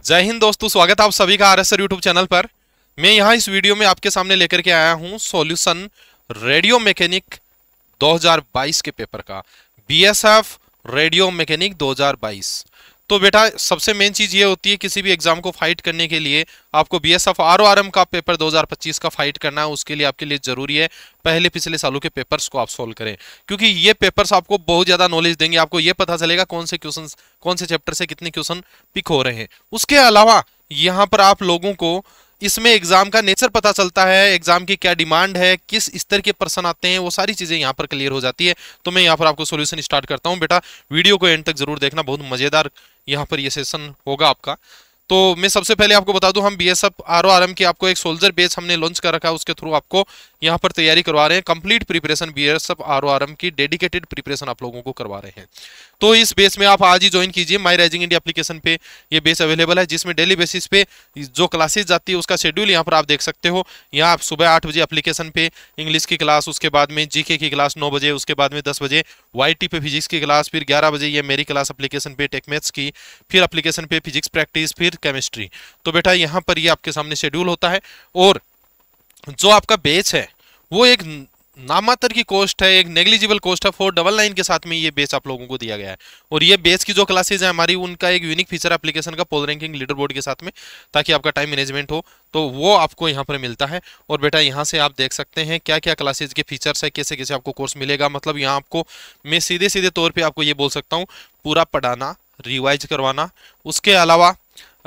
जय हिंद दोस्तों, स्वागत है आप सभी का आरएसआर यूट्यूब चैनल पर। मैं यहाँ इस वीडियो में आपके सामने लेकर के आया हूँ सॉल्यूशन रेडियो मैकेनिक 2022 के पेपर का, बीएसएफ रेडियो मैकेनिक 2022। तो बेटा सबसे मेन चीज ये होती है किसी भी एग्जाम को फाइट करने के लिए आपको बीएसएफ आरओआरएम का पेपर 2025 का फाइट करना है। उसके लिए आपके लिए जरूरी है पहले पिछले सालों के पेपर्स को आप सोल्व करें, क्योंकि ये पेपर्स आपको बहुत ज्यादा नॉलेज देंगे। आपको ये पता चलेगा कौन से क्वेश्चन, कौन से चैप्टर से कितने क्वेश्चन पिक हो रहे हैं। उसके अलावा यहाँ पर आप लोगों को इसमें एग्जाम का नेचर पता चलता है, एग्जाम की क्या डिमांड है, किस स्तर के प्रश्न आते हैं, वो सारी चीजें यहाँ पर क्लियर हो जाती है। तो मैं यहाँ पर आपको सॉल्यूशन स्टार्ट करता हूँ। बेटा वीडियो को एंड तक जरूर देखना, बहुत मजेदार यहाँ पर ये सेशन होगा आपका। तो मैं सबसे पहले आपको बता दूं, हम बीएसएफ आरओआरएम की आपको एक सोल्जर बेच हमने लॉन्च कर रखा है, उसके थ्रू आपको यहाँ पर तैयारी करवा रहे हैं। कंप्लीट प्रिपरेशन बीएसएफ आरओआरएम की डेडिकेटेड प्रिपरेशन आप लोगों को करवा रहे हैं। तो इस बेस में आप आज ही ज्वाइन कीजिए। माई राइजिंग इंडिया एप्लीकेशन पे ये बेस अवेलेबल है, जिसमें डेली बेसिस पे जो क्लासेस जाती है उसका शेड्यूल यहाँ पर आप देख सकते हो। यहाँ आप सुबह 8 बजे एप्लीकेशन पे इंग्लिश की क्लास, उसके बाद में जीके की क्लास 9 बजे, उसके बाद में 10 बजे वाईटी पे फिजिक्स की क्लास, फिर 11 बजे ये मेरी क्लास एप्लीकेशन पे टेक मैथ्स की, फिर एप्लीकेशन पे फिजिक्स प्रैक्टिस, फिर केमिस्ट्री। तो बेटा यहाँ पर ये आपके सामने शेड्यूल होता है। और जो आपका बेच है वो एक नामात्र की कॉस्ट है, एक नेग्लिजिबल कॉस्ट है। 499 के साथ में ये बेच आप लोगों को दिया गया है। और ये बेच की जो क्लासेज है हमारी, उनका एक यूनिक फीचर एप्लीकेशन का पोल रैंकिंग लीडर बोर्ड के साथ में, ताकि आपका टाइम मैनेजमेंट हो, तो वो आपको यहाँ पर मिलता है। और बेटा यहाँ से आप देख सकते हैं क्या क्या क्लासेज के फीचर्स है, कैसे कैसे आपको कोर्स मिलेगा। मतलब यहाँ आपको मैं सीधे सीधे तौर पर आपको ये बोल सकता हूँ, पूरा पढ़ाना, रिवाइज करवाना। उसके अलावा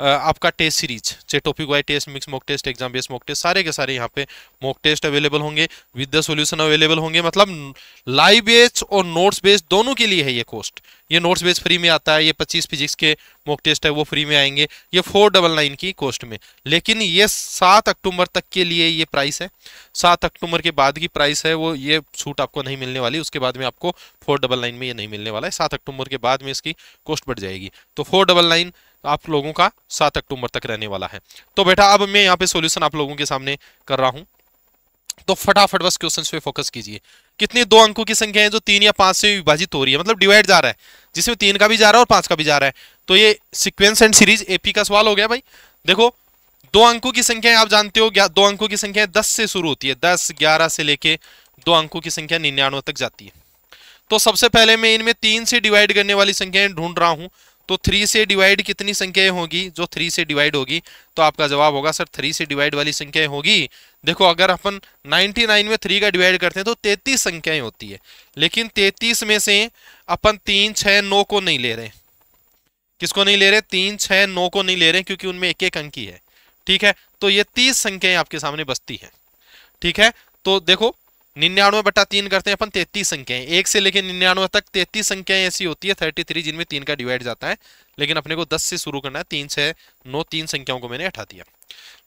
आपका टेस्ट सीरीज, चाहे topic wise test, mix mock test, exam based mock test, सारे के सारे यहाँ पे मॉक टेस्ट अवेलेबल होंगे, विद द सॉल्यूशन अवेलेबल होंगे। मतलब लाइव बेस्ड और नोट्स बेस्ड दोनों के लिए है ये कॉस्ट। ये नोट्स बेस्ड फ्री में आता है, ये 25 फिजिक्स के मॉक टेस्ट है वो फ्री में आएंगे, ये 499 की कॉस्ट में। लेकिन ये 7 अक्टूबर तक के लिए ये प्राइस है। 7 अक्टूबर के बाद की प्राइस है वो, ये छूट आपको नहीं मिलने वाली। उसके बाद में आपको 499 में ये नहीं मिलने वाला है। 7 अक्टूबर के बाद में इसकी कॉस्ट बढ़ जाएगी। तो 499 आप लोगों का 7 अक्टूबर तक रहने वाला है। तो बेटा अब मैं यहाँ पे सॉल्यूशन आप लोगों के सामने कर रहा हूं, तो फटाफट बस क्वेश्चंस पे फोकस कीजिए। कितनी दो अंकों की संख्या है जो 3 या 5 से विभाजित हो रही है, मतलब डिवाइड जा रहा है, जिसमें 3 का भी जा रहा है और 5 का भी जा रहा है। तो ये सीक्वेंस एंड सीरीज एपी का सवाल हो गया भाई। देखो दो अंकों की संख्या आप जानते हो, दो अंकों की संख्या 10 से शुरू होती है, 10 11 से लेके दो अंकों की संख्या 99 तक जाती है। तो सबसे पहले मैं इनमें 3 से डिवाइड करने वाली संख्याएं ढूंढ रहा हूं। तो 3 से डिवाइड कितनी संख्याएं होगी, जो 3 से डिवाइड होगी, तो आपका जवाब होगा सर 3 से डिवाइड वाली संख्याएं होगी। देखो अगर अपन 99 में 3 का डिवाइड करते हैं तो 33 संख्याएं होती है। लेकिन 33 में से अपन 3 6 9 को नहीं ले रहे। किसको नहीं ले रहे? 3 6 9 को नहीं ले रहे, क्योंकि उनमें एक एक अंक ही है। ठीक है, तो ये 30 संख्याएं आपके सामने बचती है। ठीक है, तो देखो 99/3 करते हैं अपन, 33 संख्याएं, 1 से लेकर 99 तक 33 संख्याएं ऐसी होती है 33 जिनमें 3 का डिवाइड जाता है। लेकिन अपने को 10 से शुरू करना है, 3 6 9 3 संख्याओं को मैंने हटा दिया।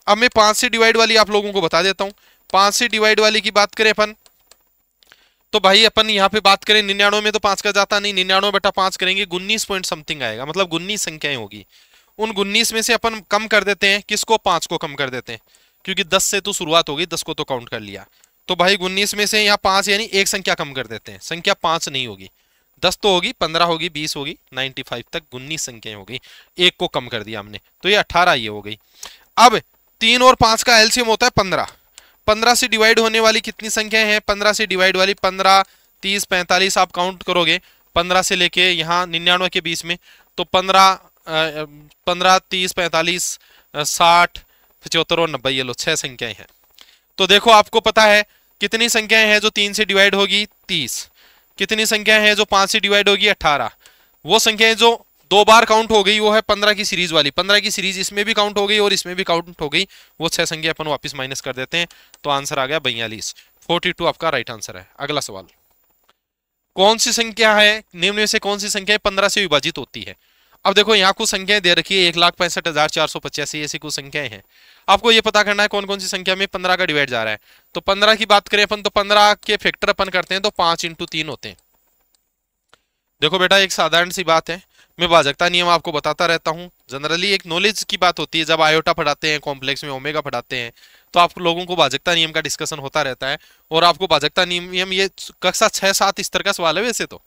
अब मैं 5 से डिवाइड वाली आप लोगों को बता देता हूं। 5 से डिवाइड वाली की बात करें अपन, तो भाई अपन यहाँ पे बात करें 99 में तो 5 का जाता नहीं, 99/5 करेंगे 19 पॉइंट समथिंग आएगा, मतलब 19 संख्याएं होगी। उन 19 में से अपन कम कर देते हैं, किसको? 5 को कम कर देते हैं, क्योंकि 10 से तो शुरुआत होगी, 10 को तो काउंट कर लिया। तो भाई 19 में से यहाँ 5 यानी एक संख्या कम कर देते हैं, संख्या 5 नहीं होगी, 10 तो होगी, 15 होगी, 20 होगी, 95 तक 19 संख्याएं होगी, एक को कम कर दिया हमने, तो ये 18 ये हो गई। अब 3 और 5 का एलसीएम होता है 15। 15 से डिवाइड होने वाली कितनी संख्याएं हैं? 15 से डिवाइड वाली 15 30 45 आप काउंट करोगे 15 से लेके यहाँ 99 के बीच में, तो 15 15 30 45 60 75 और 90, ये लो 6 संख्याएं हैं। तो देखो आपको पता है कितनी संख्याएं हैं जो 3 से डिवाइड होगी? 30। कितनी संख्याएं हैं जो 5 से डिवाइड होगी? 18। वो संख्याएं जो 2 बार काउंट हो गई वो है 15 की सीरीज वाली। 15 की सीरीज इसमें भी काउंट हो गई और इसमें भी काउंट हो गई, वो 6 संख्या अपन वापस माइनस कर देते हैं, तो आंसर आ गया 42। 42 आपका राइट आंसर है। अगला सवाल, कौन सी संख्या है निम्न में से कौन सी संख्या 15 से विभाजित होती है? अब देखो यहाँ कुछ संख्याएं दे रखी है, 1,65,485 ऐसी कुछ संख्याएं हैं। आपको ये पता करना है कौन कौन सी संख्या में 15 का डिवाइड जा रहा है। तो 15 की बात करें अपन, तो 15 के फैक्टर अपन करते हैं तो 5 × 3 होते हैं। देखो बेटा एक साधारण सी बात है, मैं भाजकता नियम आपको बताता रहता हूँ। जनरली एक नॉलेज की बात होती है, जब आयोटा पढ़ाते हैं, कॉम्प्लेक्स में ओमेगा पढ़ाते हैं, तो आप लोगों को भाजकता नियम का डिस्कशन होता रहता है। और आपको भाजकता नियम ये कक्षा 6 7 स्तर का सवाल है वैसे तो,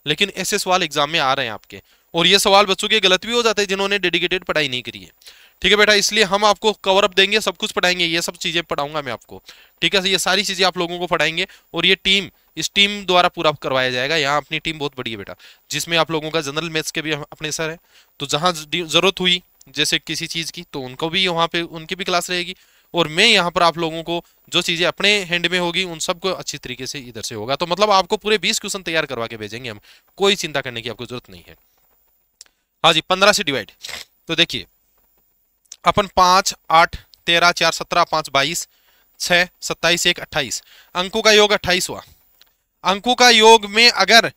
लेकिन ऐसे सवाल एग्जाम में आ रहे हैं आपके, और ये सवाल बच्चों के गलत भी हो जाते हैं जिन्होंने डेडिकेटेड पढ़ाई नहीं करी है। ठीक है बेटा, इसलिए हम आपको कवर अप देंगे, सब कुछ पढ़ाएंगे, ये सब चीजें पढ़ाऊंगा मैं आपको। ठीक है, ये सारी चीजें आप लोगों को पढ़ाएंगे और ये टीम, इस टीम द्वारा पूरा करवाया जाएगा। यहाँ अपनी टीम बहुत बड़ी है बेटा, जिसमें आप लोगों का जनरल मैथ्स के भी अपने सर है, तो जहां जरूरत हुई जैसे किसी चीज की तो उनको भी वहां पे उनकी भी क्लास रहेगी, और मैं यहाँ पर आप लोगों को जो चीजें अपने हैंड में होगी उन सबको अच्छी तरीके से इधर से होगा। तो मतलब आपको पूरे 20 क्वेश्चन तैयार करवा के भेजेंगे हम, कोई चिंता करने की आपको जरूरत नहीं है। हाँ जी, 15 से डिवाइड। तो देखिए अपन 5 8 13 4 17 5 22 6 27 1 28 अंकों का योग 28 हुआ। अंकों का योग में अगर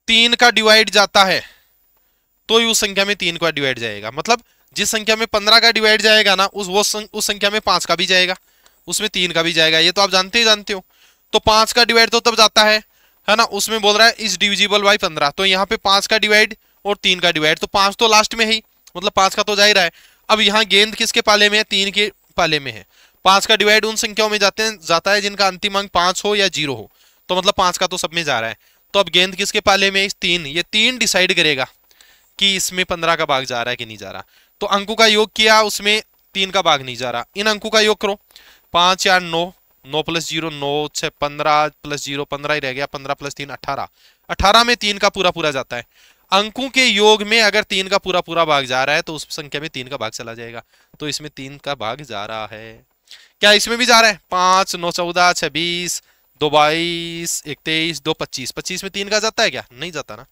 3 का डिवाइड जाता है तो उस संख्या में 3 का डिवाइड जाएगा। मतलब जिस संख्या में 15 का डिवाइड जाएगा ना उस संख्या में 5 का भी जाएगा, उसमें 3 का भी जाएगा। ये तो आप जानते हो। तो 5 का डिवाइड तो तब जाता है ना, उसमें बोल रहा है इज डिविजिबल बाई 15, तो यहाँ पे 5 का डिवाइड और 3 का डिवाइड, तो 5 तो लास्ट में है ही, मतलब 5 का तो जा ही रहा है। अब यहाँ गेंद किसके पाले में है? 3 के पाले में है। 5 का डिवाइड उन संख्याओं में जाता है जिनका अंतिम अंक 5 हो या 0 हो, तो मतलब 5 का तो सब में जा रहा है। तो अब गेंद किसके पाले में? 3। ये 3 डिसाइड करेगा कि इसमें 15 का भाग जा रहा है कि नहीं जा रहा। तो अंकों का योग किया, उसमें 3 का भाग नहीं जा रहा। इन अंकों का योग करो, 5 4 9, 9 प्लस 0 9, 6 15 प्लस 0 15 ही रह गया, 15 प्लस 3 18, 18 में 3 का पूरा जाता है। अंकों के योग में अगर 3 का पूरा भाग जा रहा है तो उस संख्या में 3 का भाग चला जाएगा, तो इसमें 3 का भाग जा रहा है। क्या इसमें भी जा रहा है? 5 9 14 26 2 22 1 23 2 25, 25 में 3 का जाता है क्या? नहीं जाता ना।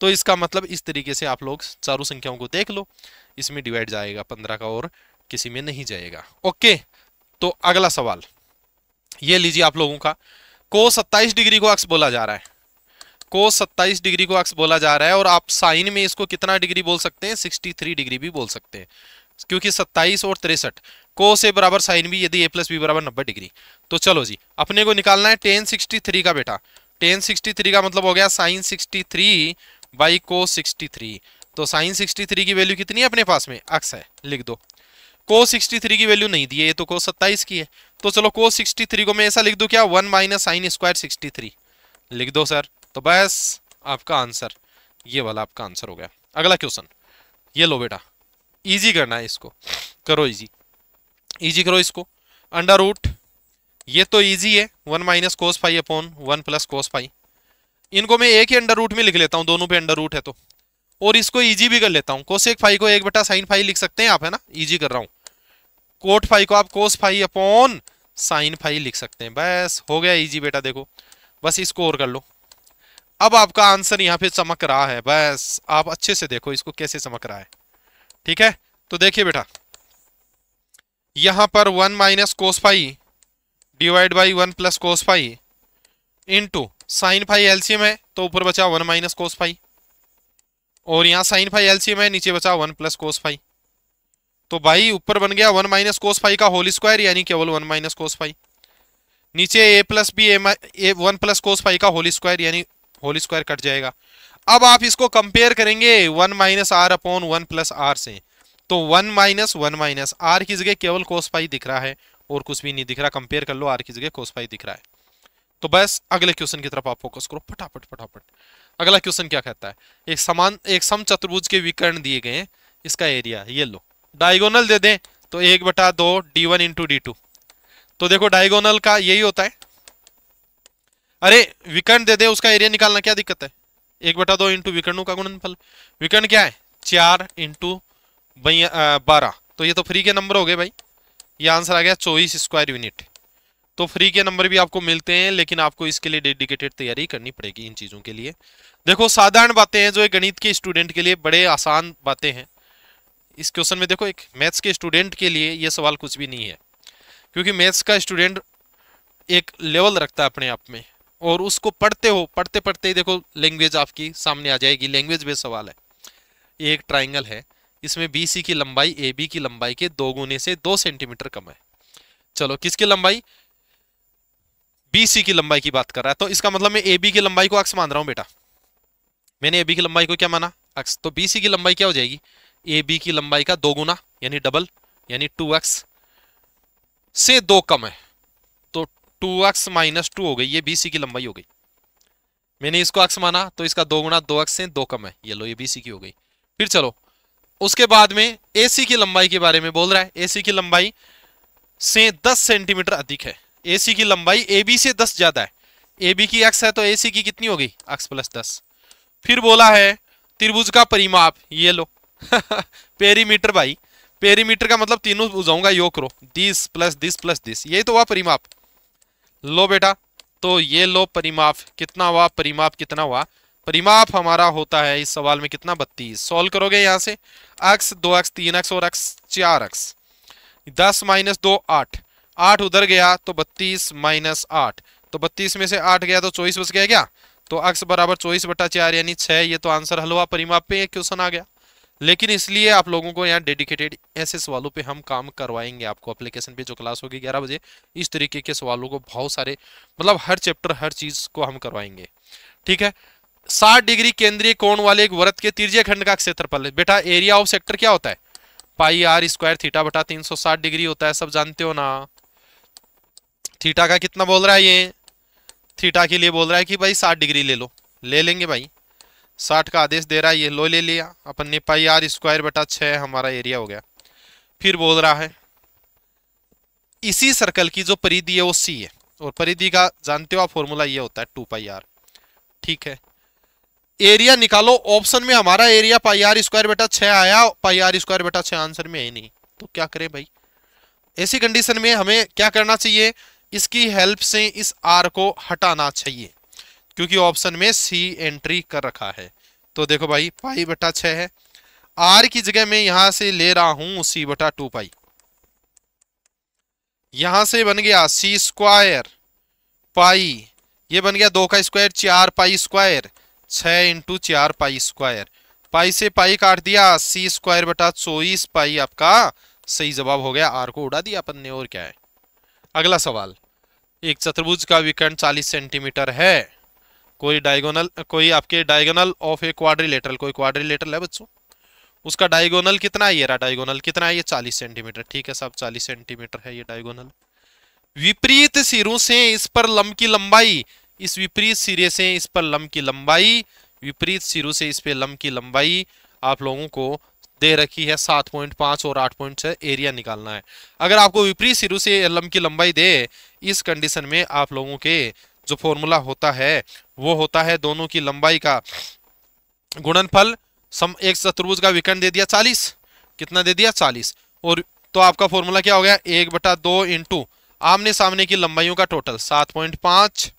तो इसका मतलब इस तरीके से आप लोग चारों संख्याओं को देख लो, इसमें डिवाइड जाएगा 15 का और किसी में नहीं जाएगा। ओके, तो अगला सवाल ये लीजिए आप लोगों का, कोस 27 डिग्री को अक्स बोला जा रहा है। कोस 27 डिग्री को अक्स बोला जा रहा है और आप साइन में इसको कितना डिग्री बोल सकते हैं? 63 डिग्री भी बोल सकते हैं, क्योंकि 27 और 63 कोस ए बराबर साइन बी यदि ए प्लस बी बराबर 90 डिग्री। तो चलो जी, अपने को निकालना है tan 63 का बेटा। tan 63 का मतलब हो गया साइन 63 बाई कोस 63। तो साइन 63 की वैल्यू कितनी है अपने पास में? अक्स है, लिख दो। कोस 63 की वैल्यू नहीं दी है, ये तो कोस 27 की है। तो चलो कोस 63 को मैं ऐसा लिख दूं क्या? 1 माइनस साइन स्क्वायर 63 लिख दो सर। तो बस आपका आंसर, ये वाला आपका आंसर हो गया। अगला क्वेश्चन ये लो बेटा, इजी करना है इसको, करो इजी, इजी करो इसको। अंडर रूट, ये तो इजी है, 1 minus cos phi upon 1 plus cos phi. इनको मैं एक ही अंडर रूट में लिख लेता हूं, दोनों पे अंडर रूट है तो। और इसको इजी भी कर लेता हूं, कोसेक फाई को 1 बटा साइन फाई लिख सकते हैं आप, है ना, इजी कर रहा हूं। कोट फाई को आप cos phi upon sine phi लिख सकते हैं। बस हो गया इजी बेटा, देखो बस इसको और कर लो। अब आपका आंसर यहाँ पे चमक रहा है, बस आप अच्छे से देखो इसको कैसे चमक रहा है। ठीक है, तो देखिए बेटा, यहां पर 1 minus cos phi divide by 1 plus cos phi into sine phi LCM है, तो ऊपर बचा 1 माइनस कोस फाई, और यहाँ साइन फाई एलसीएम है, नीचे बचा 1 प्लस कोस फाई। तो भाई ऊपर बन गया 1 माइनस कोस फाई का होल स्क्वायर, यानी केवल 1 माइनस कोस फाई। नीचे a plus b a 1 plus cos phi का होल स्क्वायर, यानी होल स्क्वायर कट जाएगा। अब आप इसको कंपेयर करेंगे 1 minus r upon 1 plus r से, तो 1 माइनस आर की जगह केवल कोस फाई दिख रहा है और कुछ भी नहीं दिख रहा। कंपेयर कर लो, आर की जगह कोस फाई दिख रहा है। तो बस अगले क्वेश्चन की तरफ आप फोकस करो फटाफट फटाफट। अगला क्वेश्चन क्या कहता है? एक सम चतुर्भुज के विकर्ण दिए गए हैं, इसका एरिया ये लो, डायगोनल दे दें तो 1/2 d1 इंटू d2। तो देखो डायगोनल का यही होता है, अरे विकर्ण दे दे उसका एरिया निकालना क्या दिक्कत है? 1/2 इंटू विकर्णों का गुणनफल। विकर्ण क्या है? 4 इंटू 12, तो ये तो फ्री के नंबर हो गए भाई। ये आंसर आ गया 24 स्क्वायर यूनिट। तो फ्री के नंबर भी आपको मिलते हैं, लेकिन आपको इसके लिए डेडिकेटेड तैयारी करनी पड़ेगी इन चीजों के लिए। देखो साधारण बातें हैं जो एक गणित के स्टूडेंट के लिए बड़े आसान बातें हैं। इस क्वेश्चन में देखो, एक मैथ्स के स्टूडेंट के लिए ये सवाल कुछ भी नहीं है, क्योंकि मैथ्स का स्टूडेंट एक लेवल रखता है अपने आप में, और उसको पढ़ते पढ़ते ही देखो लैंग्वेज आपकी सामने आ जाएगी। लैंग्वेज बेस्ड सवाल है। एक ट्राइंगल है, इसमें BC की लंबाई AB की लंबाई के 2 गुने से 2 सेंटीमीटर कम है। चलो किसकी लंबाई? BC की लंबाई की बात कर रहा है, तो इसका मतलब मैं AB की लंबाई को अक्स मान रहा हूं बेटा। मैंने AB की लंबाई को क्या माना? अक्स। तो BC की लंबाई क्या हो जाएगी? AB की लंबाई का 2 गुना यानी डबल, यानी 2x से 2 कम है, तो 2x माइनस 2 हो गई, ये BC की लंबाई हो गई। मैंने इसको अक्स माना तो इसका 2 गुना 2 अक्स से 2 कम है, ये लो ये BC की हो गई। फिर चलो उसके बाद में AC की लंबाई के बारे में बोल रहा है। AC की लंबाई से 10 सेंटीमीटर अधिक है। AC की लंबाई AB से 10 ज्यादा है। AB की अक्स है तो AC की कितनी होगी, अक्स प्लस 10। फिर बोला है त्रिभुज का परिमाप, ये लो पेरीमीटर भाई, पेरीमीटर का मतलब तीनों भुजाओं का योग करो, this plus this plus this, यही तो हुआ परिमाप। लो बेटा, तो ये लो परिमाप कितना हुआ, परिमाप कितना हुआ, परिमाप हमारा होता है इस सवाल में कितना, 32। सॉल्व करोगे यहां से अक्स 2 अक्स 3 अक्स और अक्स 4 अक्स, 10 माइनस 2 8, 8 उधर गया तो 32 माइनस 8, तो 32 में से 8 गया तो 24 बच गया क्या, तो अक्स बराबर 24/4 यानी 6। ये तो आंसर हल हुआ, परिमाप पे क्वेश्चन आ गया। लेकिन इसलिए आप लोगों को यहाँ डेडिकेटेड ऐसे सवालों पे हम काम करवाएंगे। आपको एप्लीकेशन पे जो क्लास होगी 11 बजे, इस तरीके के सवालों को बहुत सारे, मतलब हर चैप्टर हर चीज को हम करवाएंगे, ठीक है। 60 डिग्री केंद्रीय कोण वाले एक वृत्त के तिर्यक खंड का क्षेत्रफल, बेटा एरिया ऑफ सेक्टर क्या होता है, पाई आर स्क्वायर थीटा बटा 360 डिग्री होता है, सब जानते हो ना। थीटा का कितना बोल रहा है, ये थीटा के लिए बोल रहा है कि भाई 60 डिग्री ले लो, ले लेंगे भाई, 60 का आदेश दे रहा है, ये लो ले लिया अपन ने, पाई आर स्क्वायर बटा 6 हमारा एरिया हो गया। फिर बोल रहा है इसी सर्कल की जो परिधि है वो सी है, और परिधि का जानते हो आप फॉर्मूला ये होता है 2 पाई आर, ठीक है। एरिया निकालो, ऑप्शन में हमारा एरिया पाई आर स्क्वायर बटा 6 आया, पाई आर स्क्वायर बटा 6 आंसर में है नहीं, तो क्या करें भाई। ऐसी कंडीशन में हमें क्या करना चाहिए, इसकी हेल्प से इस आर को हटाना चाहिए, क्योंकि ऑप्शन में सी एंट्री कर रखा है। तो देखो भाई पाई बटा 6 है, आर की जगह मैं यहां से ले रहा हूं सी बटा 2 पाई, यहां से बन गया सी स्क्वायर पाई, ये बन गया 2 का square 4 pi square, 6 into 4 pi square, pi से पाई काट दिया, सी स्क्वायर बटा 24 पाई आपका सही जवाब हो गया। आर को उड़ा दिया अपन ने, और क्या है। अगला सवाल, एक चतुर्भुज का विकर्ण 40 सेंटीमीटर है, कोई आपके डायगोनल ऑफ ए क्वाड्रिलेटरल, कोई क्वाड्रिलेटरल है बच्चों, उसका डायगोनल कितना है, ये रहा डायगोनल कितना है, ये 40 सेंटीमीटर, ठीक है साहब 40 सेंटीमीटर है ये डायगोनल। विपरीत सिरों से इस पर लंब की लंबाई, इस विपरीत सिरे से इस पर लंब की लंबाई, विपरीत सिरों से इस पे लंब की लंबाई आप लोगों को दे रखी है 7.5 और 8.6, एरिया निकालना है। अगर आपको विपरीत सिरों से लंब की लंबाई दे, इस कंडीशन में आप लोगों के जो फॉर्मूला होता है वो होता है दोनों की लंबाई का गुणनफल। एक चतुर्भुज का विकर्ण दे दिया 40, कितना दे दिया 40, और तो आपका फॉर्मूला क्या हो गया 1/2 इंटू आमने सामने की लंबाइयों का टोटल 7.5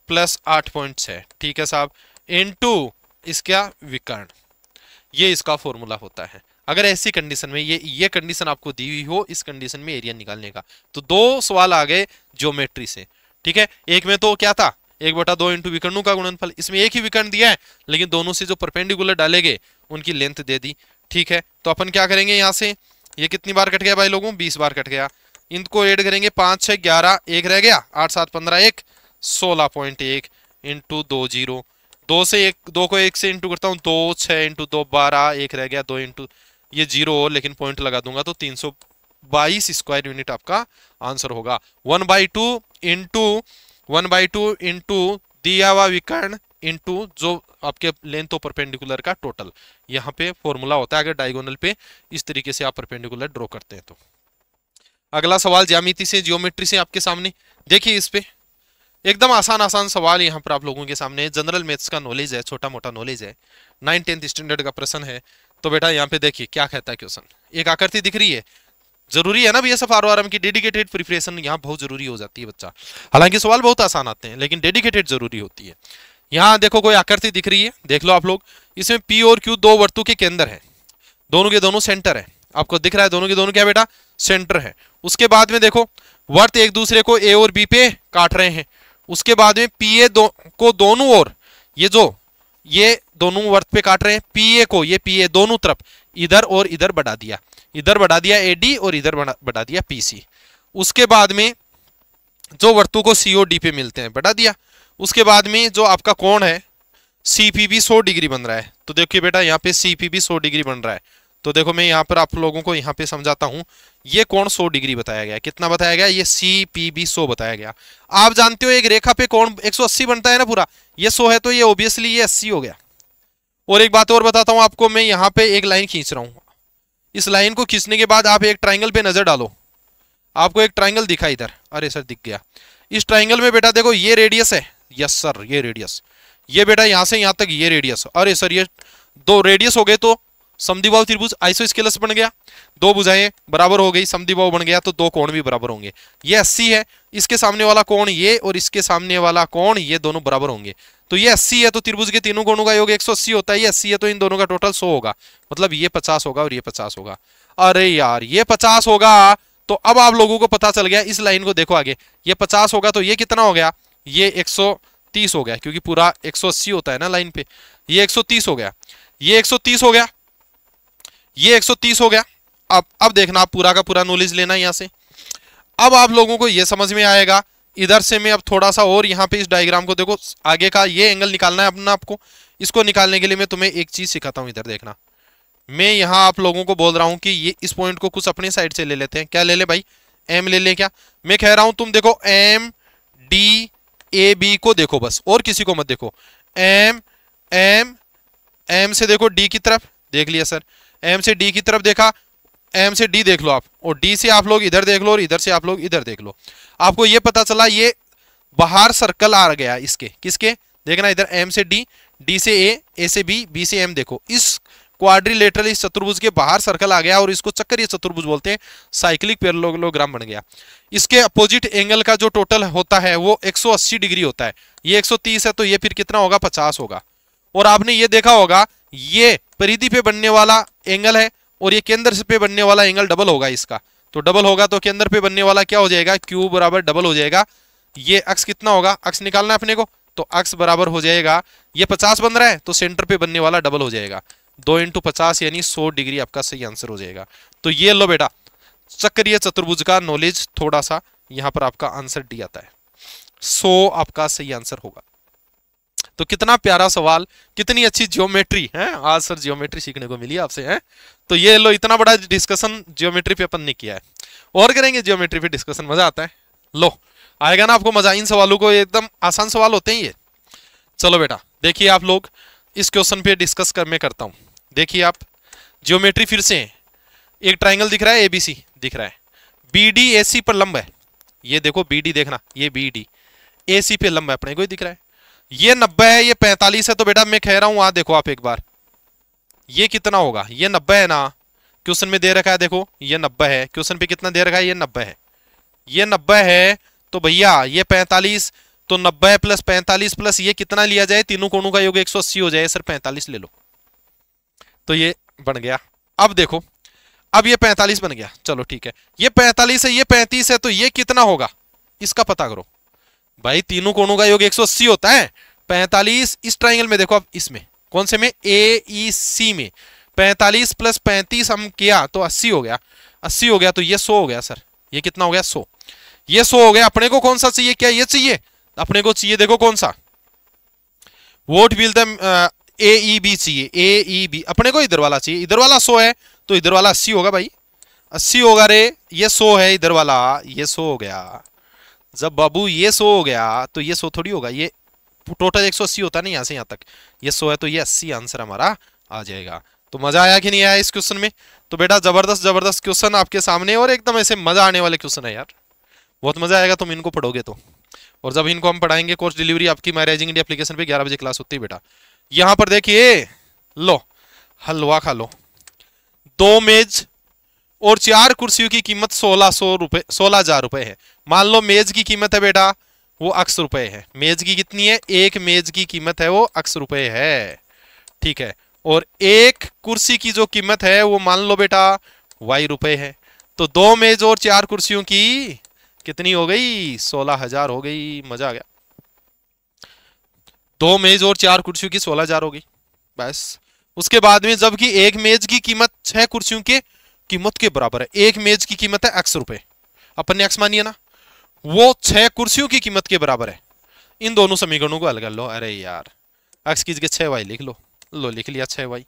प्लस 8.6, ठीक है साहब, इंटू इसका विकर्ण, ये इसका फॉर्मूला होता है। अगर ऐसी कंडीशन में ये कंडीशन आपको दी हुई हो, इस कंडीशन में एरिया निकालने का, तो 2 सवाल आ गए ज्योमेट्री से, ठीक है। एक में तो क्या था 1/2 इंटू विकर्णों का गुणनफल, इसमें एक ही विकर्ण दिया है लेकिन दोनों से जो परपेंडिकुलर डालेंगे उनकी लेंथ दे दी, ठीक है। तो अपन क्या करेंगे, यहां से ये कितनी बार कट गया भाई लोगों, 20 बार कट गया, इनको ऐड करेंगे 5 6 11, एक रह गया 8 7 15 1 16.1 इंटू 2 0, 2 से 1 2 को 1 से इंटू करता हूँ 2 6 इंटू 2 12, एक रह गया 2 इंटू ये 0 लेकिन पॉइंट लगा दूंगा तो 322 स्क्वायर यूनिट आपका आंसर होगा। 1/2 इंटू दिया हुआ विकर्ण इंटू जो आपके लेंथ और परपेंडिकुलर का टोटल, यहाँ पे फॉर्मूला होता है अगर डायगोनल पे इस तरीके से आप परपेंडिकुलर ड्रॉ करते हैं तो। अगला सवाल ज्यामिति से जियोमेट्री से आपके सामने, देखिए इस पे एकदम आसान सवाल यहाँ पर आप लोगों के सामने, जनरल मैथ्स का नॉलेज है, छोटा मोटा नॉलेज है, 9th-10th स्टैंडर्ड का प्रश्न है। तो बेटा यहाँ पे देखिए क्या कहता है क्वेश्चन, एक आकृति दिख रही है, जरूरी है ना बीएसएफ आरओआरएम की डेडिकेटेड प्रिपरेशन यहाँ बहुत जरूरी हो जाती है बच्चा, हालांकि सवाल बहुत आसान आते हैं लेकिन डेडिकेटेड जरूरी होती है। यहाँ देखो कोई आकृति दिख रही है, देख लो आप लोग, इसमें पी और क्यू 2 वर्तु के केंद्र है, दोनों के दोनों सेंटर है, आपको दिख रहा है दोनों के दोनों क्या बेटा सेंटर है। उसके बाद में देखो वर्त एक दूसरे को ए और बी पे काट रहे हैं, उसके बाद में पी ए को दोनों ओर, ये दोनों वर्त पे काट रहे हैं, पी ए को ये पी ए दोनों तरफ इधर और इधर बढ़ा दिया, इधर बढ़ा दिया एडी और इधर बढ़ा दिया पीसी। उसके बाद में जो वर्तु को सी और डी पे मिलते हैं बढ़ा दिया। उसके बाद में जो आपका कोण है सीपी भी 100 डिग्री बन रहा है, तो देखिए बेटा यहाँ पे सीपी भी 100 डिग्री बन रहा है, तो देखो मैं यहाँ पर आप लोगों को यहाँ पे समझाता हूँ। ये कोण 100 डिग्री बताया गया, कितना बताया गया, ये CPB 100 बताया गया। आप जानते हो एक रेखा पे कोण 180 बनता है ना पूरा, ये 100 है तो ये ऑब्वियसली ये 80 हो गया। और एक बात और बताता हूँ आपको, मैं यहाँ पे एक लाइन खींच रहा हूँ। इस लाइन को खींचने के बाद आप एक ट्राइंगल पे नजर डालो, आपको एक ट्राइंगल दिखा इधर, अरे सर दिख गया। इस ट्राइंगल में बेटा देखो ये रेडियस है, यस सर ये रेडियस, ये बेटा यहां से यहां तक ये रेडियस, अरे सर ये दो रेडियस हो गए तो समद्विबाहु त्रिभुज आइसोस्केलस बन गया, दो भुजाएं बराबर हो गई, समद्विबाहु बन गया तो दो कोण भी बराबर होंगे। ये 80 है, इसके सामने वाला कोण ये और इसके सामने वाला कोण ये दोनों बराबर होंगे। तो ये 80 है तो त्रिभुज के तीनों कोणों का योग 180 होता है, ये 80 है तो इन दोनों का टोटल 100 होगा, मतलब ये 50 होगा और ये 50 होगा। अरे यार ये 50 होगा, तो अब आप लोगों को पता चल गया। इस लाइन को देखो आगे, ये 50 होगा तो ये कितना हो गया, ये 130 हो गया, क्योंकि पूरा 180 होता है ना लाइन पे, ये 130 हो गया, ये 130 हो गया, ये 130 हो गया। अब देखना, आप पूरा का पूरा नॉलेज लेना यहां से। अब आप लोगों को ये समझ में आएगा। इधर से मैं अब थोड़ा सा और यहाँ पे इस डायग्राम को देखो, आगे का ये एंगल निकालना है अपना आपको। इसको निकालने के लिए मैं तुम्हें एक चीज सिखाता हूं, इधर देखना। मैं यहाँ आप लोगों को बोल रहा हूं कि ये इस पॉइंट को कुछ अपनी साइड से ले लेते हैं। क्या ले ले भाई, एम ले ले। क्या मैं कह रहा हूं, तुम देखो MDAB को देखो बस, और किसी को मत देखो। एम से देखो डी की तरफ, देख लिया सर, एम से डी की तरफ देखा, एम से डी देख लो आप, और डी से आप लोग इधर देख लो, और इधर से आप लोग इधर देख लो। आपको ये पता चला ये बाहर सर्कल आ गया इसके, किसके, देखना इधर एम से डी, डी से ए से बी से एम। देखो इस क्वाड्रिलेटरल इस चतुर्भुज के बाहर सर्कल आ गया, और इसको चक्करीय चतुर्भुज बोलते हैं, साइक्लिक पैरेललोग्राम बन गया। इसके अपोजिट एंगल का जो टोटल होता है वो 180 डिग्री होता है। ये 130 है तो ये फिर कितना होगा, 50 होगा। और आपने ये देखा होगा, ये परिधि पे बनने वाला एंगल है और ये केंद्र पे बनने वाला एंगल डबल होगा इसका, तो डबल होगा तो केंद्र पे बनने वाला क्या हो जाएगा, क्यू बराबर डबल हो जाएगा। ये अक्स कितना होगा, अक्स निकालना है अपने को, तो अक्स बराबर हो जाएगा, ये 50 बन रहा है तो सेंटर पे बनने वाला डबल हो जाएगा, 2 × 50 यानी 100 डिग्री आपका सही आंसर हो जाएगा। तो ये लो बेटा, चक्रीय चतुर्भुज का नॉलेज थोड़ा सा, यहां पर आपका आंसर डी आता है, 100 आपका सही आंसर होगा। तो कितना प्यारा सवाल, कितनी अच्छी ज्योमेट्री है, आज सर ज्योमेट्री सीखने को मिली आपसे है। तो ये लो, इतना बड़ा डिस्कशन ज्योमेट्री पे अपन ने किया है, और करेंगे ज्योमेट्री पे डिस्कशन, मजा आता है। लो आएगा ना आपको मजा इन सवालों को, एकदम आसान सवाल होते हैं ये। चलो बेटा देखिए आप लोग, इस क्वेश्चन पे डिस्कस मैं करता हूं। देखिए आप, ज्योमेट्री फिर से, एक ट्राइंगल दिख रहा है ABC दिख रहा है, BD AC पर लंब है, ये देखो BD देखना, ये BD AC पे लंब है, अपने को ही दिख रहा है। ये 90 है, ये 45 है, तो बेटा मैं कह रहा हूं आ देखो आप एक बार, ये कितना होगा, ये 90 है ना, क्वेश्चन में दे रखा है, देखो ये 90 है, क्वेश्चन पे कितना दे रखा है, ये 90 है, ये 90 है, तो भैया ये 45, तो 90 प्लस 45 प्लस ये कितना लिया जाए, तीनों कोणों का योग 180 हो जाए, सर 45 ले लो, तो ये बन गया। अब देखो, अब ये 45 बन गया, चलो ठीक है, ये 45 है, ये 35 है, तो ये कितना होगा, इसका पता करो भाई। तीनों कोणों का योग 180 होता है, 45 इस ट्राइंगल में देखो, अब इसमें कौन से में, AEC में 45 प्लस 35 हम किया तो 80 हो गया, 80 हो गया तो ये 100 हो गया सर, ये कितना हो गया 100, ये 100 हो गया। अपने को कौन सा चाहिए, क्या ये चाहिए, अपने को चाहिए देखो कौन सा, वोट विल द AEB चाहिए, AEB अपने को इधर वाला चाहिए, इधर वाला 100 है तो इधर वाला 80 होगा भाई, 80 होगा रे, ये 100 है इधर वाला, ये 100 हो गया। जब बाबू ये 100 हो गया तो ये 100 थोड़ी होगा, ये टोटल 180 होता है ना, यहां से यहां तक, ये 100 है तो ये 80 आंसर हमारा आ जाएगा। तो मजा आया कि नहीं आया इस क्वेश्चन में, तो बेटा जबरदस्त जबरदस्त क्वेश्चन आपके सामने, और एकदम ऐसे मजा आने वाले क्वेश्चन है यार, बहुत मजा आएगा तुम इनको पढ़ोगे तो। और जब इनको हम पढ़ाएंगे, कोर्स डिलीवरी आपकी माय राइजिंग इंडिया एप्लीकेशन पे 11 बजे क्लास होती है बेटा। यहां पर देखिए, लो हलवा खा लो, 2 मेज और 4 कुर्सियों की कीमत 1600 रुपए, 16,000 रुपए है। मान लो मेज की कीमत है बेटा वो x रुपए है, मेज की कितनी है, एक मेज की कीमत है वो x रुपए है, ठीक है। और एक कुर्सी की जो कीमत है वो मान लो बेटा y रुपए है। तो 2 मेज और 4 कुर्सियों की कितनी हो गई, 16,000 हो गई, मजा आ गया। 2 मेज और 4 कुर्सियों की 16,000 हो गई बस। उसके बाद में जबकि एक मेज की कीमत 6 कुर्सियों के कीमत के बराबर है, एक मेज की कीमत है x रुपए, अपन ने x मानिए ना, वो 6 कुर्सियों की कीमत के बराबर है। इन दोनों समीकरणों को हल कर लो, अरे यार x की जगह 6y लिख लो, लो लिख लिया 6y,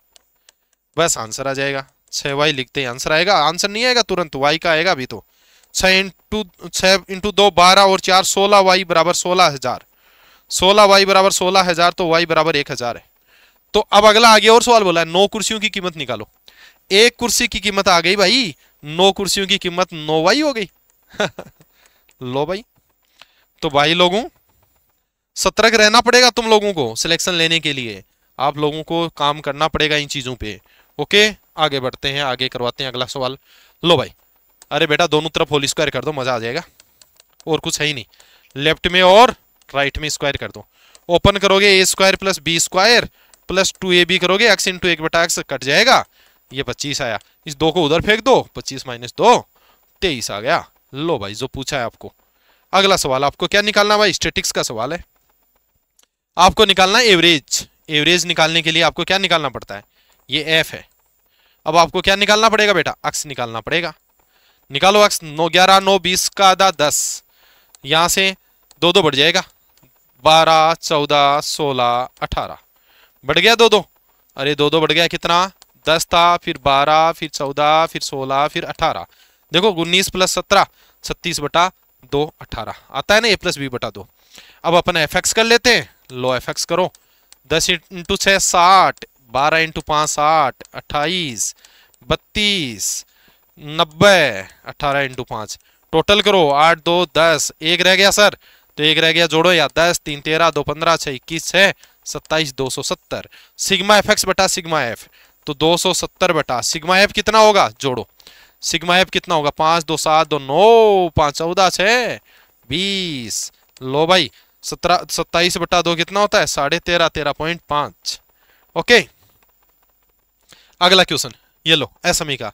बस आंसर आ जाएगा। 6y लिखते हैं, आंसर आएगा। आंसर नहीं आएगा तुरंत, y का आएगा अभी तो। 6 इंटू 2 12 और 4 16y बराबर 16,000। 16y बराबर 16,000 तो y बराबर 1,000 है। तो अब अगला आगे और सवाल बोला है 9 कुर्सियों की कीमत निकालो। एक कुर्सी की कीमत आ गई भाई, 9 कुर्सियों की कीमत 9y हो गई। लो भाई, तो भाई लोगों सतर्क रहना पड़ेगा तुम लोगों को सिलेक्शन लेने के लिए, आप लोगों को काम करना पड़ेगा इन चीजों पे। ओके, आगे बढ़ते हैं, आगे करवाते हैं अगला सवाल। लो भाई, अरे बेटा दोनों तरफ होल स्क्वायर कर दो, मजा आ जाएगा। और कुछ है ही नहीं, लेफ्ट में और राइट में स्क्वायर कर दो। ओपन करोगे a square plus b square plus 2ab करोगे, x इंटू 1/x कट जाएगा, ये 25 आया। इस 2 को उधर फेंक दो, 25 माइनस 2 23 आ गया। लो भाई, जो पूछा है आपको। अगला सवाल आपको क्या निकालना भाई, स्टैटिक्स का सवाल है। आपको निकालना है एवरेज। एवरेज निकालने के लिए आपको क्या निकालना पड़ता है, ये एफ है। अब आपको क्या निकालना पड़ेगा बेटा, अक्स निकालना पड़ेगा। निकालो अक्स। 9 11 9 20 का आधा 10, यहां से 2 2 बढ़ जाएगा, 12 14 16 18 बढ़ गया 2 2। अरे 2 2 बढ़ गया, कितना 10 था, फिर 12 फिर 14 फिर 16 फिर 18। देखो 19 प्लस 17 36/2 18 आता है ना, a प्लस बी बटा 2। अब अपन एफ एक्स कर लेते हैं। लो एफ एक्स करो। 10 इंटू 6 60, 12 इंटू 5 60, 28 32 90, 18 इंटू 5 टोटल करो 8 2 10, एक रह गया सर, तो एक रह गया, जोड़ो या 10 3 13 2 15 6 21 6 27 270। सिग्मा एफ एक्स बटा सिग्मा एफ, तो 270 बटा सिग्मा एफ कितना होगा, जोड़ो सिग्मा एफ कितना होगा, 5 2 7 2 9 5 14 6 20। लो भाई 27/2 कितना होता है, 13.5 13.5। ओके, अगला क्वेश्चन ये लो, एसएमई का।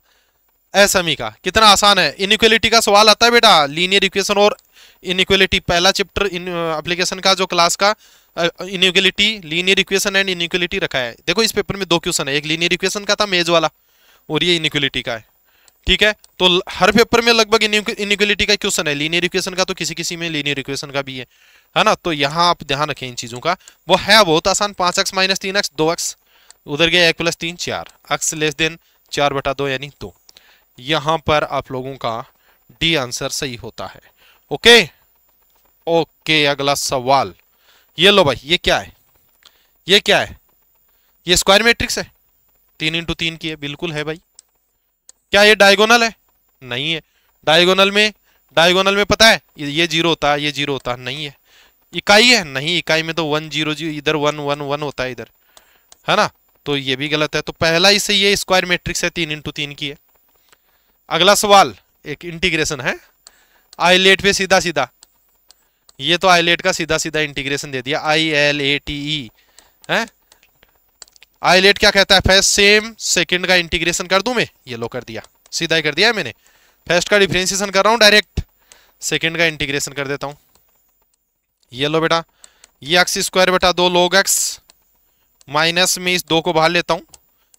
एसएमई का कितना आसान है, इनइक्वालिटी का सवाल आता है बेटा, लीनियर इक्वेशन और इनइक्वालिटी। पहला चैप्टर एप्लीकेशन का जो क्लास का inequality, linear equation and inequality रखा है। देखो इस पेपर में 2 क्वेश्चन है, एक लीनियर इक्वेशन का था मेज वाला, और ये इनइक्वालिटी का है। ठीक है, तो हर पेपर में लगभग इनइक्वालिटी का क्वेश्चन है, लीनियर इक्वेशन का तो किसी किसी में लीनियर इक्वेशन का भी है ना। तो यहाँ आप ध्यान रखें इन चीजों का, वो है बहुत आसान। 5x माइनस 3x 2x, उधर गया 1 प्लस 3 4, x लेस देन 4/2 यानी 2। यहां पर आप लोगों का डी आंसर सही होता है। ओके ओके, अगला सवाल ये लो भाई, ये क्या है, ये क्या है, ये स्क्वायर मैट्रिक्स है, 3 इंटू 3 की है, बिल्कुल है भाई। क्या ये डायगोनल है, नहीं है। डायगोनल में पता है ये 0 होता है, ये 0 होता है, नहीं है। इकाई है, नहीं, इकाई में तो 1 0 0, इधर 1 1 1 होता है इधर, है ना, तो ये भी गलत है। तो पहला ही सही है, स्क्वायर मैट्रिक्स है, 3 इंटू 3 की है। अगला सवाल एक इंटीग्रेशन है, आईलेट पे सीधा सीधा, ये तो आईलेट का सीधा सीधा इंटीग्रेशन दे दिया, ILATE है। आईलेट क्या कहता है, फर्स्ट सेम सेकंड का इंटीग्रेशन कर दूं मैं, ये लो कर दिया, सीधा ही कर दिया है मैंने। फर्स्ट का डिफरेंशिएशन कर रहा हूं डायरेक्ट, सेकंड का इंटीग्रेशन कर देता हूं। ये लो बेटा, ये x स्क्वायर बटा 2 log x, माइनस में इस 2 को बाहर लेता हूं,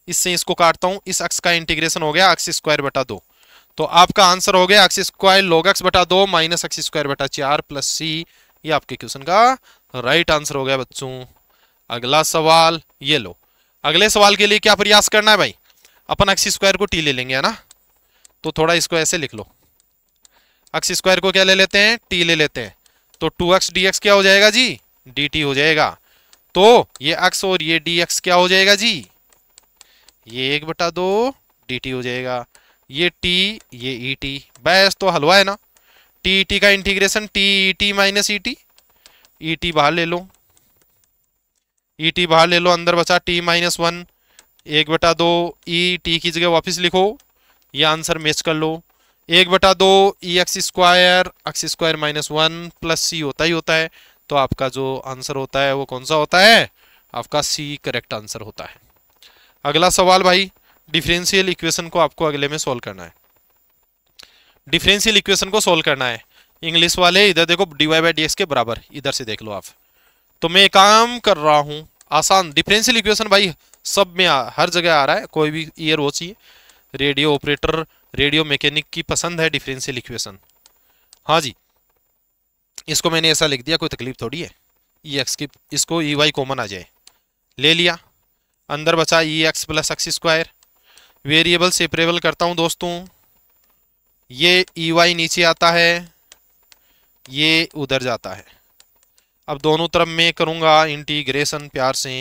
इससे इसको काटता हूं, इस x का इंटीग्रेशन हो गया x स्क्वायर बटा 2। तो आपका आंसर हो गया x स्क्वायर log x बटा 2 माइनस x स्क्वायर बटा 4 प्लस c। ये आपके क्वेश्चन का राइट आंसर हो गया बच्चों। अगला सवाल ये लो, अगले सवाल के लिए क्या प्रयास करना है भाई, अपन x स्क्वायर को t ले लेंगे, है ना, तो थोड़ा इसको ऐसे लिख लो, x स्क्वायर को क्या ले लेते हैं, t ले लेते हैं, तो 2x dx क्या हो जाएगा जी, dt हो जाएगा। तो ये x और ये dx क्या हो जाएगा जी, ये 1/2 dt हो जाएगा, ये t ये et, बस तो हलवा है ना। t का इंटीग्रेशन t माइनस et बाहर ले लो, et बाहर ले लो, अंदर बचा t माइनस 1, 1/2 et की जगह वापस लिखो, ये आंसर मैच कर लो। 1/2 x square minus 1 plus c होता ही होता है, तो आपका जो आंसर होता है वो कौन सा होता है, आपका c करेक्ट आंसर होता है। अगला सवाल भाई, डिफरेंशियल इक्वेशन को आपको अगले में सोल्व करना है। डिफरेंशियल इक्वेशन को सोल्व करना है, इंग्लिश वाले इधर देखो, dy/dx के बराबर, इधर से देख लो आप। तो मैं काम कर रहा हूं आसान, डिफरेंशियल इक्वेशन भाई सब में हर जगह आ रहा है, कोई भी ईयर वो चाहिए, रेडियो ऑपरेटर रेडियो मैकेनिक की पसंद है डिफरेंशियल इक्वेशन। हाँ जी, इसको मैंने ऐसा लिख दिया, कोई तकलीफ थोड़ी है, ex की, इसको ey कॉमन आ जाए, ले लिया, अंदर बचा ex plus x square, variable separable करता हूं दोस्तों, ये EY नीचे आता है, ये उधर जाता है। अब दोनों तरफ मैं करूंगा इंटीग्रेशन प्यार से,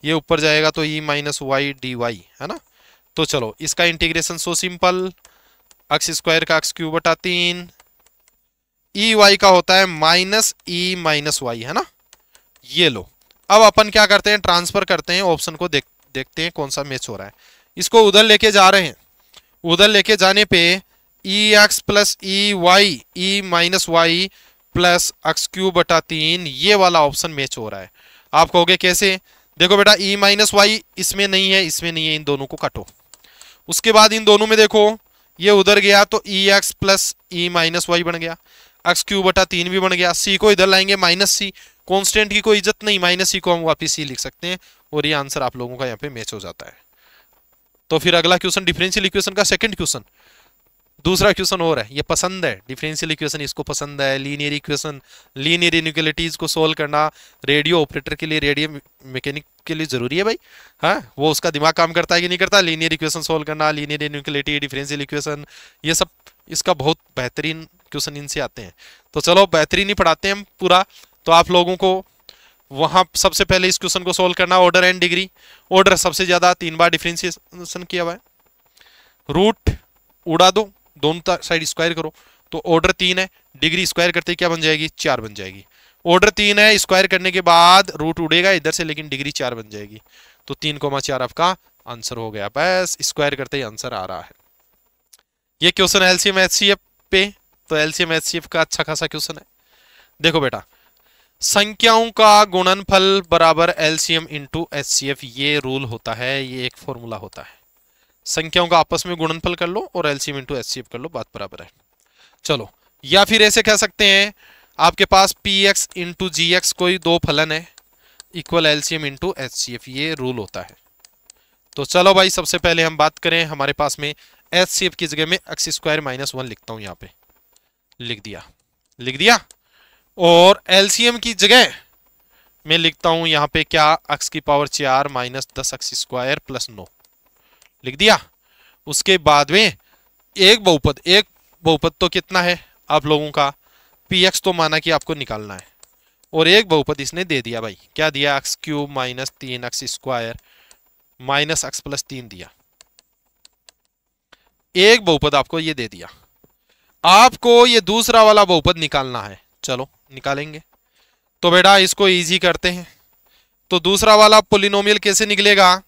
ये ऊपर जाएगा तो E माइनस वाई dy है ना। तो चलो इसका integration so simple, x square का एक्स क्यूब बटा 3, EY का होता है माइनस E माइनस वाई है ना। ये लो, अब अपन क्या करते हैं, ट्रांसफर करते हैं ऑप्शन को, देखते हैं कौन सा मैच हो रहा है। इसको उधर लेके जा रहे हैं, उधर लेके जाने पे EX plus EY E minus y plus x cube बटा 3, ये वाला ऑप्शन मैच हो रहा है। आप कहोगे कैसे, देखो बेटा E माइनस वाई इसमें नहीं है, इसमें नहीं है, इन दोनों को काटो। उसके बाद इन दोनों में देखो, ये उधर गया तो EX plus E minus y बन गया, एक्स क्यूब बटा 3 भी बन गया। C को इधर लाएंगे माइनस C, कॉन्स्टेंट की कोई इज्जत नहीं, माइनस C को हम वापिस C लिख सकते हैं, और ये आंसर आप लोगों का यहाँ पे मैच हो जाता है। तो फिर अगला क्वेश्चन डिफरेंशियल इक्वेशन का सेकंड क्वेश्चन, दूसरा क्वेश्चन और है, ये पसंद है डिफरेंशियल इक्वेशन, इसको पसंद है। लीनियर इक्वेशन, लीनियर इनइक्वालिटीज को सोल्व करना रेडियो ऑपरेटर के लिए, रेडियो मैकेनिक के लिए जरूरी है भाई। हाँ, वो उसका दिमाग काम करता है कि नहीं करता, लीनियर इक्वेशन सोल्व करना, लीनियर इनइक्वालिटी, डिफरेंशियल इक्वेशन, ये सब इसका बहुत बेहतरीन क्वेश्चन इनसे आते हैं। तो चलो बेहतरीन ही पढ़ाते हैं हम पूरा। तो आप लोगों को वहां सबसे पहले इस क्वेश्चन को सोल्व करना, ऑर्डर एंड डिग्री। ऑर्डर सबसे ज्यादा 3 बार डिफरेंशिएशन किया हुआ है, रूट उड़ा दो, दोनों साइड स्क्वायर करो, तो ऑर्डर 3 है, डिग्री स्क्वायर करते क्या बन जाएगी, 4 बन जाएगी। ऑर्डर 3 है, स्क्वायर करने के बाद रूट उड़ेगा इधर से, लेकिन डिग्री 4 बन जाएगी, तो 3,4 आपका आंसर हो गया। बस स्क्वायर करते ही आंसर आ रहा है। ये क्वेश्चन एलसीएम एचसीएफ पे, तो एलसीएम एचसीएफ का अच्छा खासा क्वेश्चन है। देखो बेटा, संख्याओं का गुणनफल बराबर एलसीएम इंटू एचसीएफ, ये रूल होता है, ये एक फॉर्मूला होता है। संख्याओं का आपस में गुणनफल कर लो और एलसीएम इंटू एचसीएफ कर लो, बात बराबर है। चलो, या फिर ऐसे कह सकते हैं, आपके पास px इंटू gx कोई दो फलन है, इक्वल एलसीएम इंटू एचसीएफ, ये रूल होता है। तो चलो भाई, सबसे पहले हम बात करें, हमारे पास में एचसीएफ की जगह में एक्स स्क्वायर माइनस 1 लिखता हूं, यहाँ पे लिख दिया। और एलसीएम की जगह मैं लिखता हूं यहाँ पे क्या, एक्स की power 4 minus 10 x square plus 9 लिख दिया। उसके बाद में एक बहुपद तो कितना है आप लोगों का, px तो माना कि आपको निकालना है, और एक बहुपद इसने दे दिया भाई, क्या दिया, x cube minus 3 x square minus x plus 3 दिया। एक बहुपद आपको ये दे दिया, आपको ये दूसरा वाला बहुपद निकालना है। चलो निकालेंगे। तो बेटा इसको इजी करते हैं। तो दूसरा वाला पोलिनोमियल कैसे निकलेगा,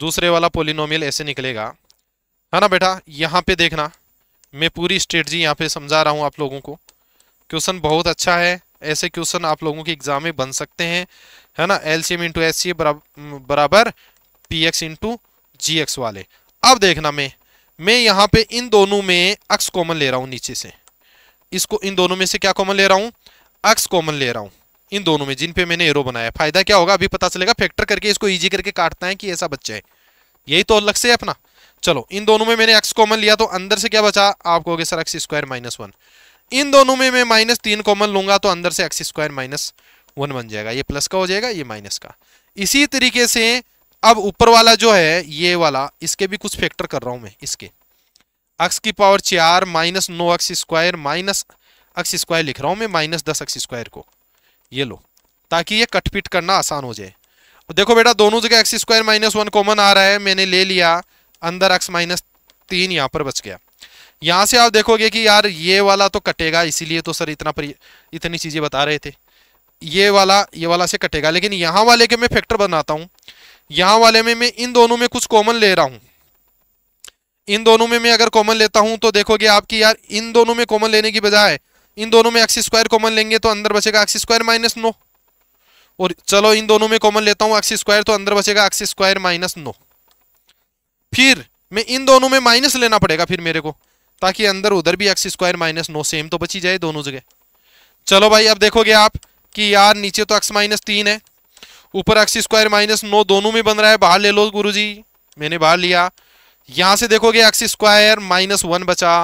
दूसरे वाला पोलिनोमियल ऐसे निकलेगा, है ना बेटा। यहां पे देखना, मैं पूरी स्ट्रेटजी यहां पे समझा रहा हूं आप लोगों को। क्वेश्चन बहुत अच्छा है, ऐसे क्वेश्चन आप लोगों के एग्जाम में बन सकते हैं, है ना। एलसीएम इंटू एचसीएफ बराबर px इंटू जीएक्स वाले। अब देखना, मैं यहां पे इन दोनों में एक्स कॉमन ले रहा हूं नीचे से, इसको इन दोनों में से क्या कॉमन ले रहा हूं, एक्स कॉमन ले रहा हूं इन दोनों में जिन पे मैंने एरो बनाया। फायदा क्या होगा अभी पता चलेगा, फैक्टर करके इसको इजी करके काटना है कि ऐसा बच्चा है, यही तो लक्ष्य है अपना। चलो, इन दोनों में मैंने एक्स कॉमन लिया, तो अंदर से क्या बचा, आप कहोगे सर एक्स स्क्वायर माइनस 1। इन दोनों में मैं माइनस 3 कॉमन लूंगा, तो अंदर से एक्स स्क्वायर माइनस 1 बन जाएगा, ये प्लस का हो जाएगा, ये माइनस का। इसी तरीके से अब ऊपर वाला जो है ये वाला, इसके भी कुछ फैक्टर कर रहा हूं मैं, इसके एक्स की power 4 minus 9 x square minus x square लिख रहा हूं मैं, माइनस 10 एक्स स्क्वायर को, ये लो, ताकि ये कटपिट करना आसान हो जाए। देखो बेटा, दोनों जगह एक्स स्क्वायर माइनस 1 कॉमन आ रहा है, मैंने ले लिया, अंदर एक्स माइनस 3 यहाँ पर बच गया। यहां से आप देखोगे कि यार ये वाला तो कटेगा, इसीलिए तो सर इतनी चीजें बता रहे थे, ये वाला से कटेगा, लेकिन यहाँ वाले के मैं फैक्टर बनाता हूँ। यहाँ वाले में मैं इन दोनों में कुछ कॉमन ले रहा हूँ, इन दोनों में मैं अगर कॉमन लेता हूं तो देखोगे आपकी यार, इन दोनों में कॉमन लेने की बजाय इन दोनों में एक्स स्क्वायर कॉमन लेंगे, तो अंदर बचेगा एक्स स्क्वायर माइनस 9। और चलो इन दोनों में कॉमन लेता हूं एक्स स्क्वायर, तो अंदर बचेगा एक्स स्क्वायर माइनस 9। फिर मैं इन दोनों में माइनस लेना पड़ेगा फिर मेरे को, ताकि अंदर उधर भी एक्स स्क्वायर माइनस 9 सेम तो बची जाए दोनों जगह। चलो भाई, अब देखोगे आप कि यार नीचे तो एक्स माइनस 3 है, ऊपर एक्स स्क्वायर माइनस 9 दोनों में बन रहा है, बाहर ले लो गुरुजी, मैंने बाहर लिया। यहां से देखोगे एक्स स्क्वायर माइनस 1 बचा,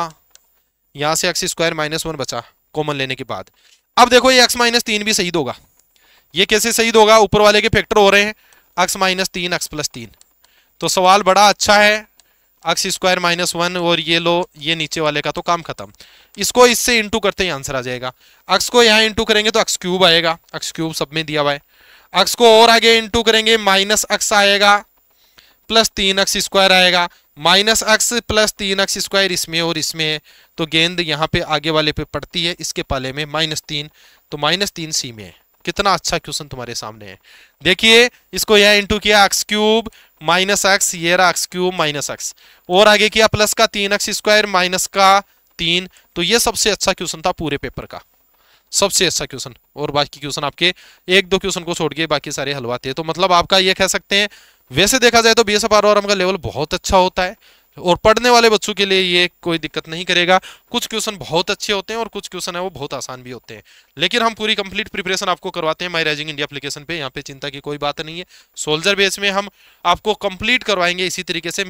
यहां से एक्स स्क्वायर माइनस 1 बचा कॉमन लेने के बाद। अब देखो ये एक्स माइनस 3 भी शहीद होगा, ये कैसे शहीद होगा, ऊपर वाले के फैक्टर हो रहे हैं, एक्स माइनस 3 एक्स प्लस 3, तो सवाल बड़ा अच्छा है। एक्स स्क्वायर माइनस 1 और ये लो, ये नीचे वाले का तो काम खत्म। इसको इससे इंटू करते ही आंसर आ जाएगा। एक्स को यहाँ इंटू करेंगे तो एक्स क्यूब आएगा, एक्स क्यूब सब में दिया हुआ है। एक्स को और आगे इंटू करेंगे माइनस एक्स आएगा, प्लस 3x स्क्वायर आएगा। Minus x plus 3x square इसमें और इसमें है, तो गेंद यहाँ पे आगे वाले पे पड़ती है, इसके पाले में -3, तो -3 सी में है। कितना अच्छा क्वेश्चन तुम्हारे सामने है। देखिए इसको यह इंटू किया एक्स क्यूब माइनस एक्स, ये रहा एक्स क्यूब माइनस एक्स, और आगे किया प्लस का 3x स्क्वायर माइनस का 3। तो ये सबसे अच्छा क्वेश्चन था पूरे पेपर का, सबसे अच्छा क्वेश्चन। और बाकी क्वेश्चन आपके 1-2 क्वेश्चन को छोड़ के बाकी सारे हलवाते हैं। तो मतलब आपका ये कह सकते हैं, वैसे देखा जाए तो बीएसएफ आरओआरएम का लेवल बहुत अच्छा होता है और पढ़ने वाले बच्चों के लिए ये कोई दिक्कत नहीं करेगा। कुछ क्वेश्चन बहुत अच्छे होते हैं और कुछ क्वेश्चन है वो बहुत आसान भी होते हैं, लेकिन हम पूरी कंप्लीट प्रिपरेशन आपको करवाते हैं माई राइजिंग इंडिया एप्लीकेशन पे। यहाँ पे चिंता की कोई बात नहीं है। सोल्जर बेस में हम आपको कंप्लीट करवाएंगे। इसी तरीके से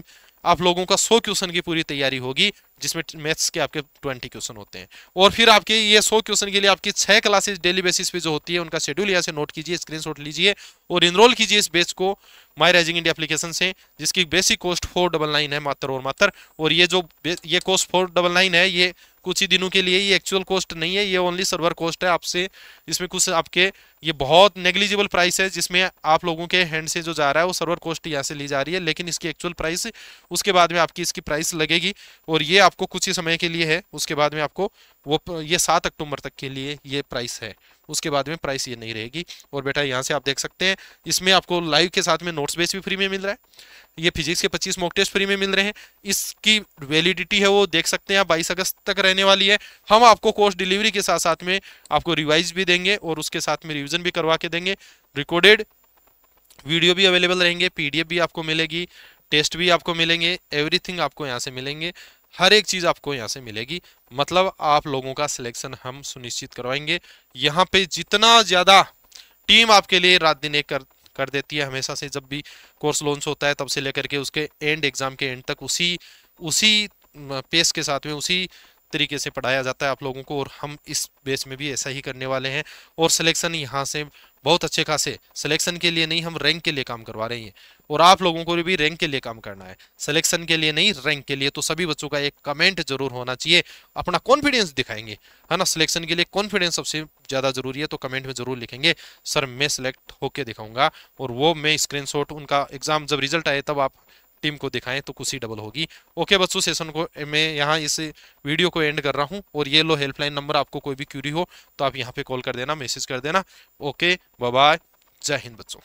आप लोगों का 100 क्वेश्चन की पूरी तैयारी होगी, जिसमें मैथ्स के आपके 20 क्वेश्चन होते हैं। और फिर आपके ये 100 क्वेश्चन के लिए आपकी 6 क्लासेस डेली बेसिस पे जो होती है उनका शेड्यूल यहाँ से नोट कीजिए, स्क्रीनशॉट लीजिए और इनरोल कीजिए इस बैच को माई राइजिंग इंडिया एप्लीकेशन से, जिसकी बेसिक कॉस्ट 499 है मात्र और मात्र। और ये जो ये कॉस्ट 499 है, ये कुछ ही दिनों के लिए, ये एक्चुअल कॉस्ट नहीं है, ये ओनली सर्वर कॉस्ट है। आपसे इसमें कुछ आपके ये बहुत नेग्लिजिबल प्राइस है, जिसमें आप लोगों के हैंड से जो जा रहा है वो सर्वर कॉस्ट यहाँ से ली जा रही है, लेकिन इसकी एक्चुअल प्राइस उसके बाद में आपकी इसकी प्राइस लगेगी। और ये आपको कुछ ही समय के लिए है, उसके बाद में आपको वो ये 7 अक्टूबर तक के लिए ये प्राइस है, उसके बाद में प्राइस ये नहीं रहेगी। और बेटा यहाँ से आप देख सकते हैं, इसमें आपको लाइव के साथ में नोट्स बेस भी फ्री में मिल रहा है। ये फिजिक्स के 25 मॉक टेस्ट फ्री में मिल रहे हैं। इसकी वैलिडिटी है वो देख सकते हैं आप, 22 अगस्त तक रहने वाली है। हम आपको कोर्स डिलीवरी के साथ साथ में आपको रिवाइज भी देंगे और उसके साथ में रिवीजन भी करवा के देंगे। रिकॉर्डेड वीडियो भी अवेलेबल रहेंगे, पीडीएफ भी आपको मिलेगी, टेस्ट भी आपको मिलेंगे, एवरीथिंग आपको यहाँ से मिलेंगे, हर एक चीज़ आपको यहाँ से मिलेगी। मतलब आप लोगों का सिलेक्शन हम सुनिश्चित करवाएंगे। यहाँ पे जितना ज़्यादा टीम आपके लिए रात दिन एक कर देती है हमेशा से, जब भी कोर्स लॉन्च होता है तब से लेकर के उसके एंड एग्जाम के एंड तक उसी पेस के साथ में उसी तरीके से पढ़ाया जाता है आप लोगों को। और हम इस बेस में भी ऐसा ही करने वाले हैं। और सिलेक्शन यहाँ से बहुत अच्छे खासे, सिलेक्शन के लिए नहीं, हम रैंक के लिए काम करवा रहे हैं। और आप लोगों को भी रैंक के लिए काम करना है, सिलेक्शन के लिए नहीं, रैंक के लिए। तो सभी बच्चों का एक कमेंट जरूर होना चाहिए, अपना कॉन्फिडेंस दिखाएंगे, है ना। सिलेक्शन के लिए कॉन्फिडेंस सबसे ज़्यादा जरूरी है, तो कमेंट में जरूर लिखेंगे सर मैं सिलेक्ट होके दिखाऊंगा। और वो मैं स्क्रीनशॉट उनका एग्जाम जब रिजल्ट आए तब आप टीम को दिखाएं तो कुछ ही डबल होगी। ओके बच्चों, सेशन को मैं यहाँ इस वीडियो को एंड कर रहा हूँ। और ये लो हेल्पलाइन नंबर, आपको कोई भी क्यूरी हो तो आप यहाँ पे कॉल कर देना, मैसेज कर देना। ओके बाय बाय, जय हिंद बच्चों।